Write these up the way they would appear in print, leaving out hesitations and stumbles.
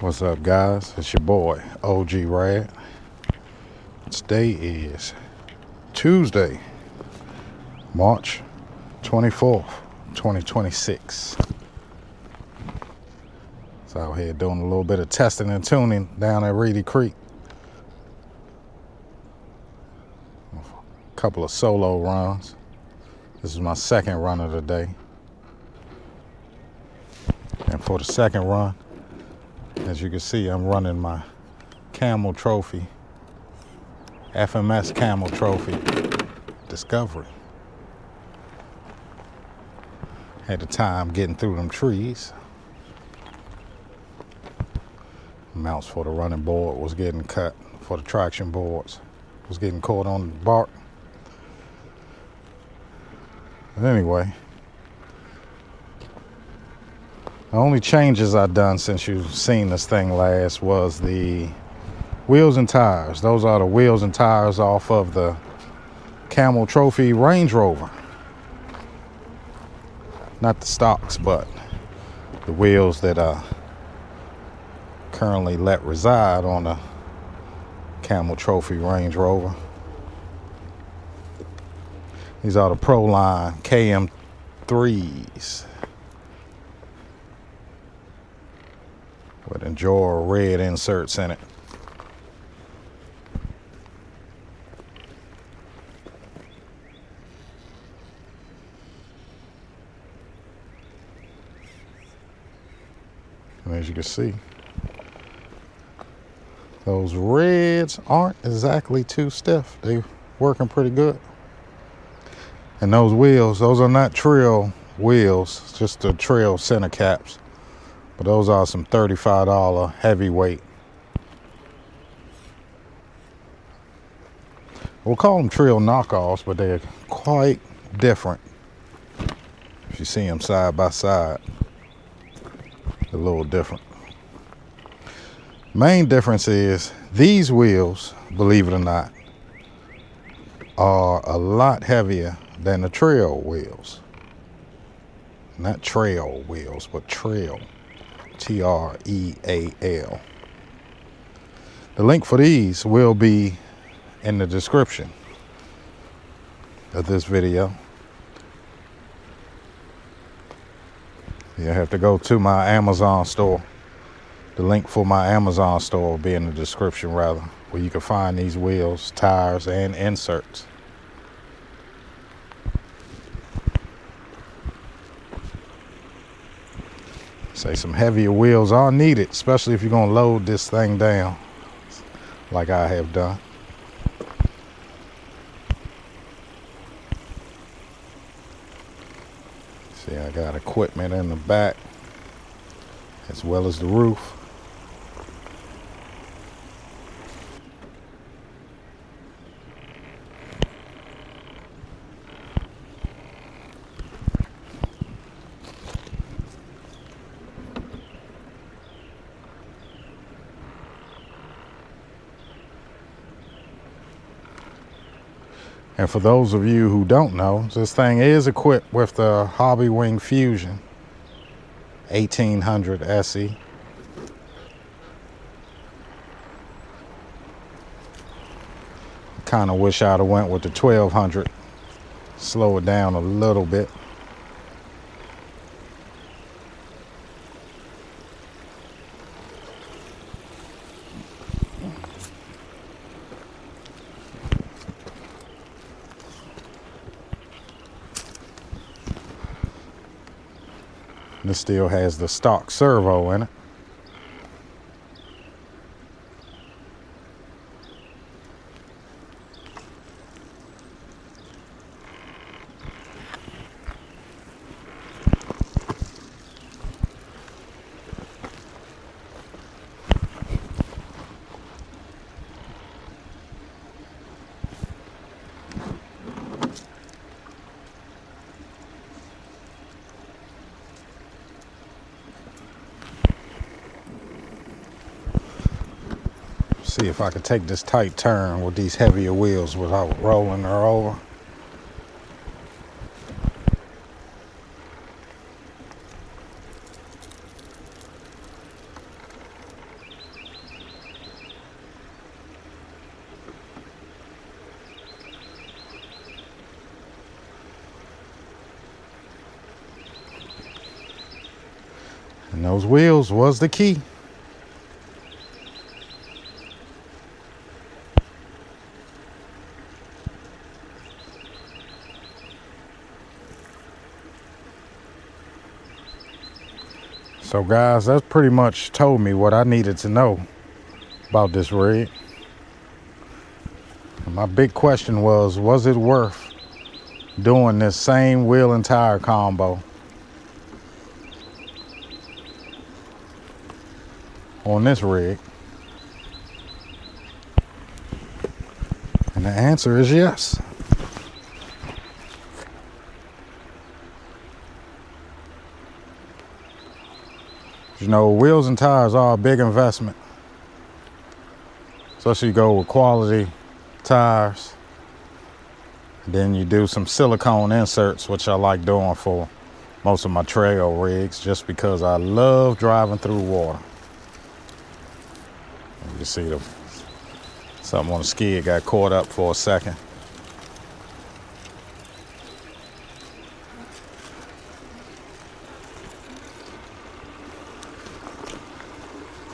What's up, guys? It's your boy, OG Rad. Today is Tuesday, March 24th, 2026. So out here doing a little bit of testing and tuning down at Reedy Creek. A couple of solo runs. This is my second run of the day. And for the second run, as you can see, I'm running my Camel Trophy, FMS Camel Trophy Discovery. Had the time getting through them trees. Mounts for the running board was getting cut, for the traction boards was getting caught on the bark. But anyway, the only changes I've done since you've seen this thing last was the wheels and tires. Those are the wheels and tires off of the Camel Trophy Range Rover. Not the stocks, but the wheels that are currently let reside on the Camel Trophy Range Rover. These are the Pro Line KM3s with Enjoy red inserts in it. And as you can see, those reds aren't exactly too stiff. They're working pretty good. And those wheels, those are not trail wheels, just the trail center caps. But those are some $35 heavyweight. We'll call them trail knockoffs, but they're quite different. If you see them side by side, they're a little different. Main difference is these wheels, believe it or not, are a lot heavier than the trail wheels. Not trail wheels, but trail. Treal. The link for these will be in the description of this video. You have to go to my Amazon store. The link for my Amazon store will be in the description, rather, where you can find these wheels, tires, and inserts. Say some heavier wheels are needed, especially if you're going to load this thing down like I have done. See, I got equipment in the back as well as the roof. And for those of you who don't know, this thing is equipped with the Hobby Wing Fusion 1800 SE. Kind of wish I'd have went with the 1200. Slow it down a little bit. This still has the stock servo in it. See if I could take this tight turn with these heavier wheels without rolling her over. And those wheels was the key. So guys, that's pretty much told me what I needed to know about this rig. And my big question was it worth doing this same wheel and tire combo on this rig? And the answer is yes. You know, wheels and tires are a big investment. Especially you go with quality tires. Then you do some silicone inserts, which I like doing for most of my trail rigs, just because I love driving through water. You see something on the skid got caught up for a second.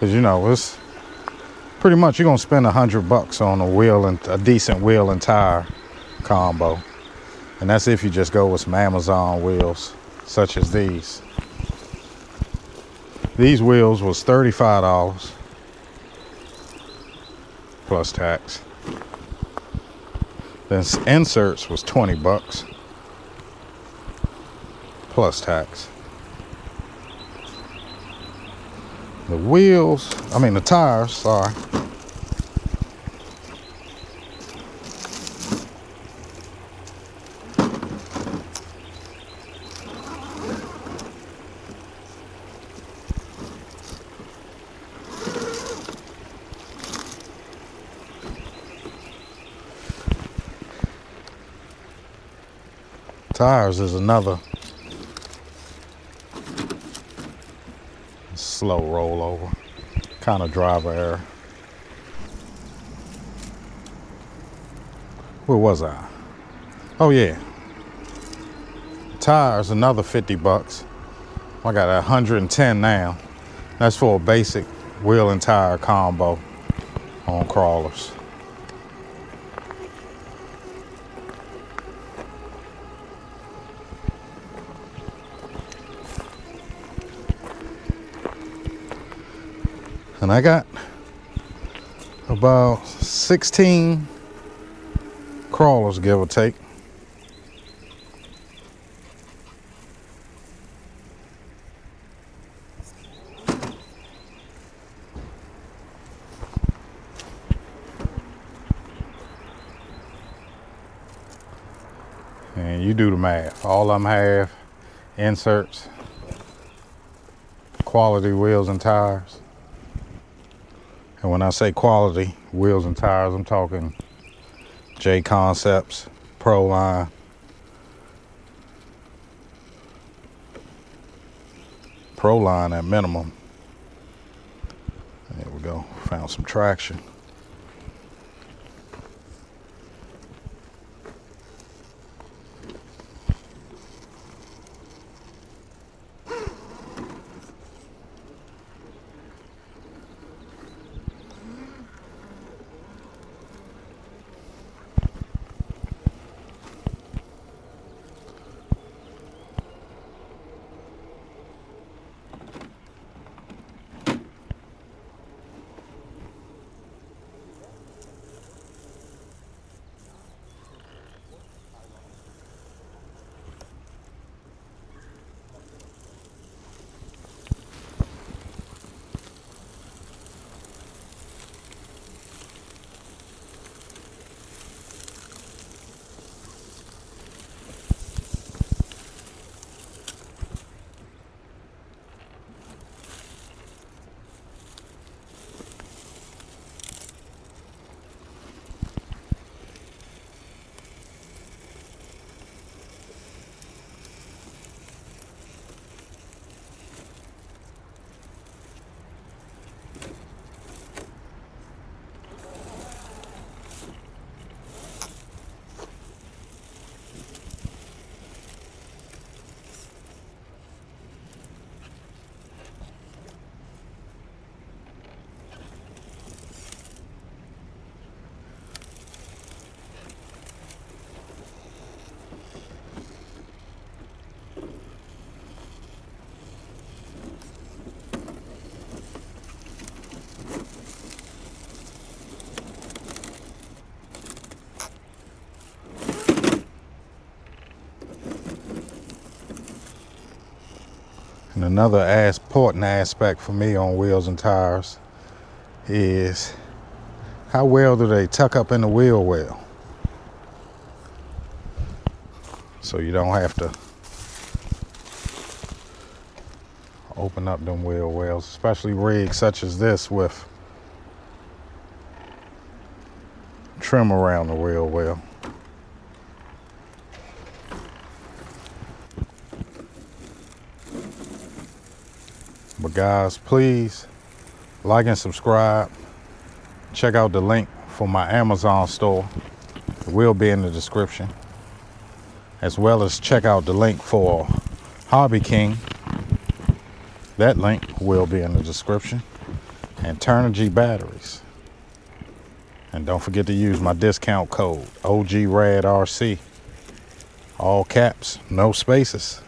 Cause you know, it's pretty much you're gonna spend $100 on a wheel and a decent wheel and tire combo. And that's if you just go with some Amazon wheels, such as these. These wheels was $35 plus tax. Then inserts was $20 plus tax. The tires, sorry. Tires is another slow rollover, kind of driver error. Where was I? Oh yeah, tires another $50. I got 110 now. That's for a basic wheel and tire combo on crawlers. And I got about 16 crawlers, give or take. And you do the math. All of them have inserts, quality wheels and tires. And when I say quality wheels and tires, I'm talking J Concepts, Pro Line. Pro Line at minimum. There we go, found some traction. And another important aspect for me on wheels and tires is how well do they tuck up in the wheel well, so you don't have to open up them wheel wells, especially rigs such as this with trim around the wheel well. But guys, please like and subscribe. Check out the link for my Amazon store. It will be in the description. As well as check out the link for Hobby King. That link will be in the description. And Turnigy batteries. And don't forget to use my discount code OGRADRC. All caps, no spaces.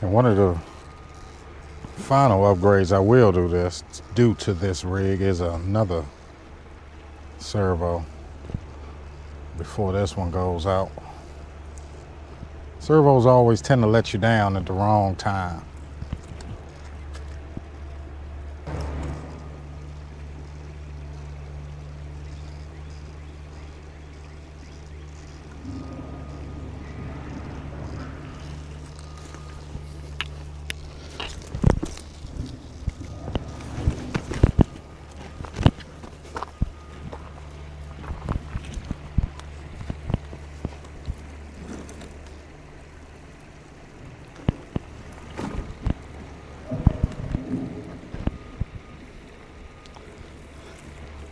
And one of the final upgrades I will do to this rig is another servo before this one goes out. Servos always tend to let you down at the wrong time.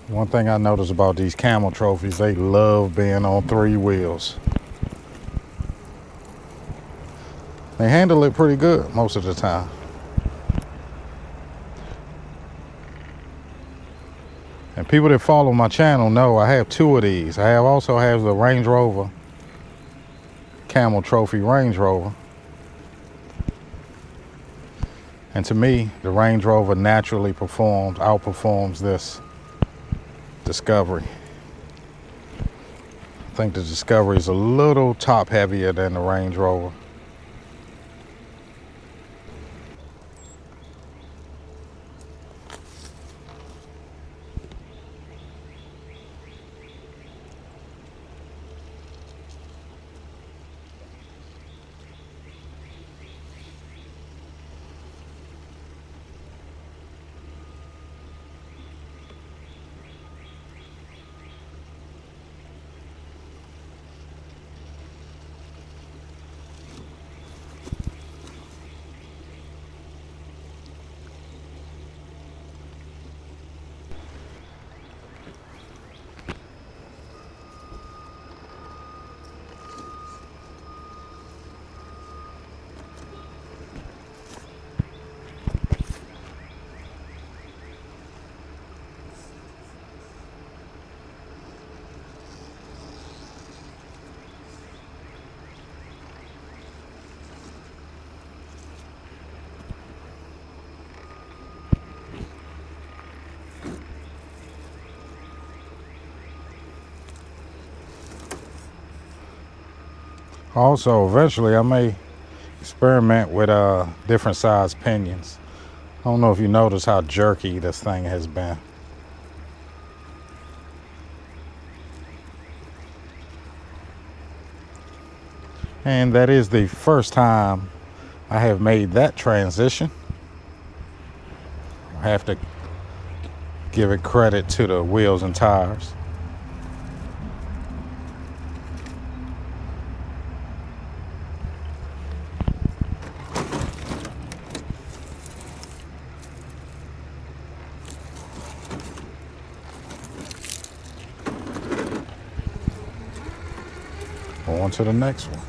One thing I notice about these camel trophies, they love being on 3 wheels. They handle it pretty good most of the time. And people that follow my channel know I have 2 of these. I also have the Range Rover, Camel Trophy Range Rover. And to me, the Range Rover naturally outperforms this Discovery. I think the Discovery is a little top heavier than the Range Rover. Also, eventually I may experiment with different size pinions. I don't know if you notice how jerky this thing has been. And that is the first time I have made that transition. I have to give it credit to the wheels and tires. On to the next one.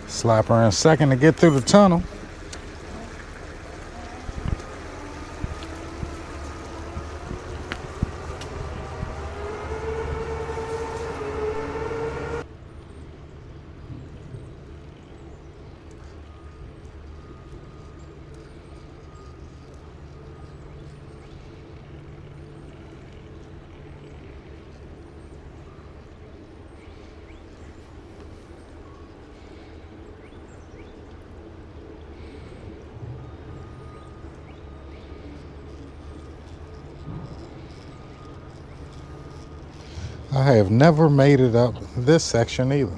Slap her in second to get through the tunnel. I have never made it up this section either.